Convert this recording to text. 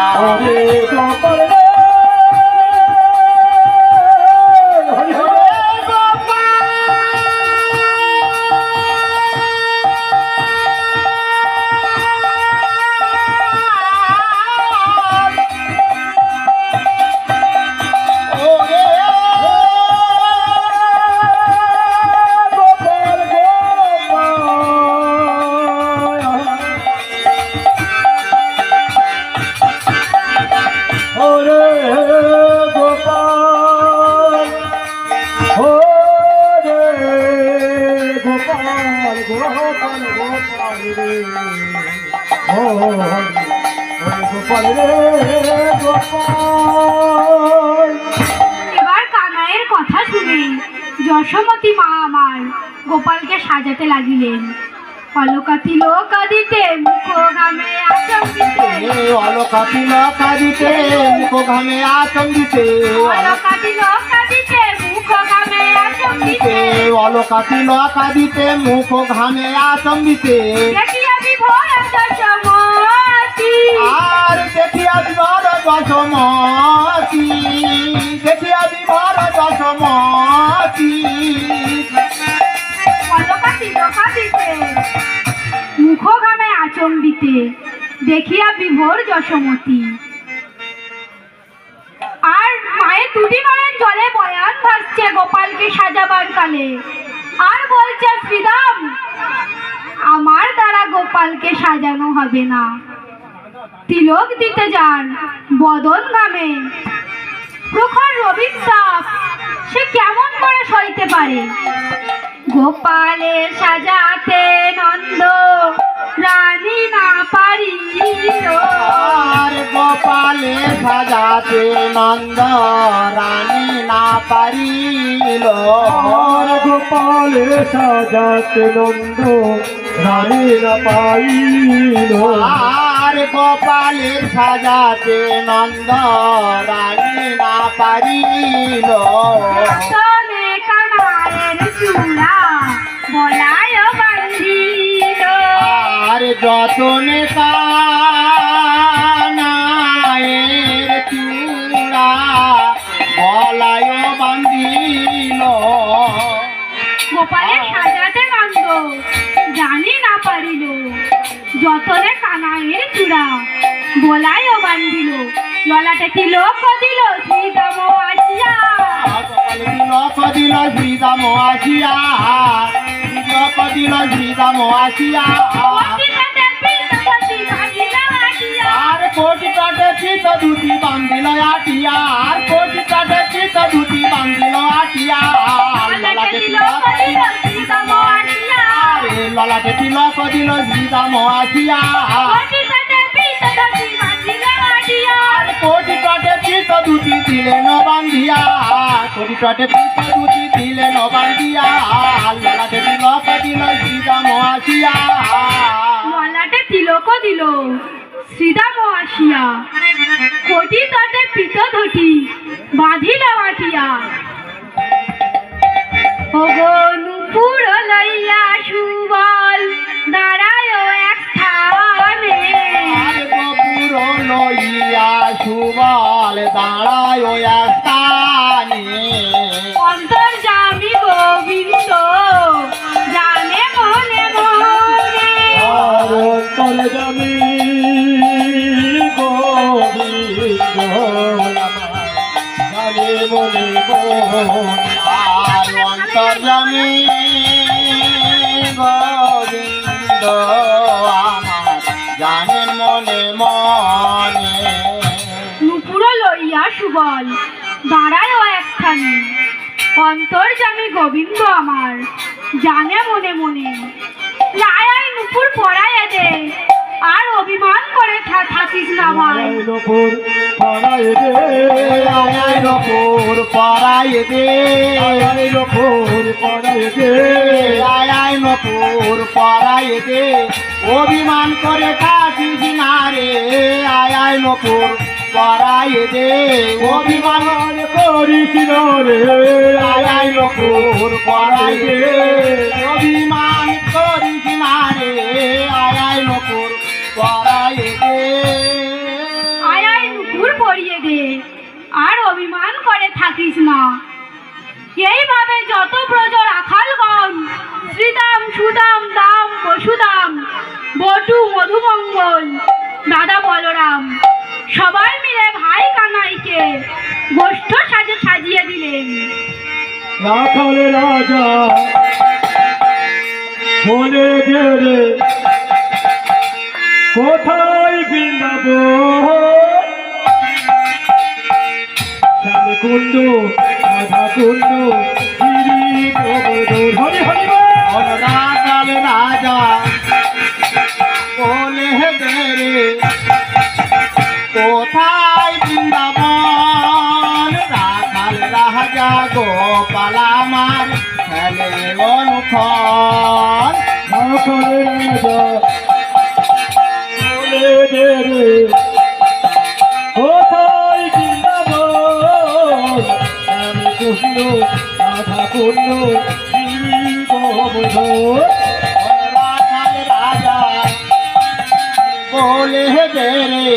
ওরে গোপাল রে এবার কানাইয়ের কথা শুনে যশোমতী মা আমার গোপালকে সাজাতে লাগিলেন। অলকা তিলকা দিতে মুখ ঘামে আচম দিতে, অলকা তিলকা দিতে মুখ ঘামে আচম দিতে, অলকা তিলকা দিতে মুখ ঘামে আচম দিতে, অলকা তিলকা দিতে মুখ ঘামে আচম দিতে। দেখিয়া বিভোর যশোমতী, আর দেখিয়া বিভোর যশোমতী, দেখিয়া বিভোর যশোমতী। অলকা তিলকা দিতে মুখ ঘামে আচম দিতে, দেখিয়া বিভোর যশোমতী। আর মায়ের দুটি নয়ন জলে বয়ান ভাসছে গোপালকে সাজাবার কালে। আর বলছে, শ্রীরাম, আমার দ্বারা গোপালকে সাজানো হবে না। তিলক দিতে যান বদন ঘামে, প্রখর রবির তাপ সে কেমন করে সইতে পারে। গোপালের সাজাতে নন্দ রানী না পারিল, আর গোপালের সাজাতে নন্দ রানী না পারিল। গোপালের সাজাতে নন্দ রানী না পাইল। আর গোপালের সাজাতে নন্দ রানী না পারিল। তলে কানাইয়ের চূড়া বলায় বান্ধিল, আর যতনে কানাইয়ের চূড়া গলায় বান্ধিল। গোপালের সাজাতে নন্দ জানি না পারিল, যতনে কানাইয়ের চূড়া বলায় বান্ধিল। ললাটে তিলক দিল শ্রীরাম আসিয়া, তিলক দিল শ্রীরাম আসিয়া, তিলক দিল শ্রীরাম আসিয়া। আর কোটি কাটে চিত দুটি বান্ধিল আটিয়া, আর কোটি কাটে চিত দুটি বান্ধিল আটিয়া। ললাটে তিলক দিল শ্রীরাম আসিয়া, ললাটে তিলক দিল শ্রীরাম আসিয়া। আর কোটি কাটে চিত দুটি দিলেন বান্ধিয়া, কোটি কাটে চিত দুটি দিলেন বান্ধিয়া। ললাটে তিলক দিল শ্রীরাম আসিয়া, ললাটে তিলক দিল শ্রীরাম আসিয়া। কোটি তটে পিত ধটি বাঁধিল আটিয়া, ওগো নুপুর লইয়া সুবল দাঁড়ায় এক স্থানে, আর গোপুর লইয়া সুবল দাঁড়ায় স্থানে। অন্তর্যামী গোবিন্দ জানে মনে মনে, আর অন্তর্যামী গোবিন্দ জানে মনে মনে। আর অন্তর্যামী গোবিন্দ আমার জানেন মনে মনে। নুপুর লইয়া সুবল দাঁড়ায় এক স্থানে, অন্তর্যামী গোবিন্দ আমার জানে মনে মনে। আয় আয় নুপুর পরায় দে, আর অভিমান করে থাকিস না ভাই। নপুর পরায় দে, আয় নপুর পরায় দে, আয় নপুর পরায় দে, আয় নপুর পরায় দে। অভিমান করে থাকিস না রে, আয় নপুর পরায় দে। অভিমান করিস না রে, আয় নপুর পরায় দে। অভিমান করিস না রে, আয় নপুর পরায় দে। আয় আয় পরিয়ে দে, আর অভিমান করে থাকিস না। এইভাবে যত ব্রজ রাখালগণ শ্রীদাম, সুদাম, দাম, বসুদাম, বটু, মধুমঙ্গল, দাদা বলরাম সবাই মিলে ভাই কানাইকে গোষ্ঠ সাজিয়ে দিলেন। রাখাল রাজা বলে দে রে, কোথায় বৃন্দাবন? শ্যামকুণ্ড, রাধাকুণ্ড, গিরি গোবর্ধন। হরি হরি বল। রাখাল রাজা বলে দে রে, কোথায় বৃন্দাবন? রাখাল রাজা গোপাল আমার খেলে অনুক্ষণ। রাখাল রাজা বলে দে রে, কোথায় বৃন্দাবন? শ্যামকুণ্ড, রাধাকুণ্ড, গিরি গোবর্ধন। রাখাল রাজা বলে দে রে,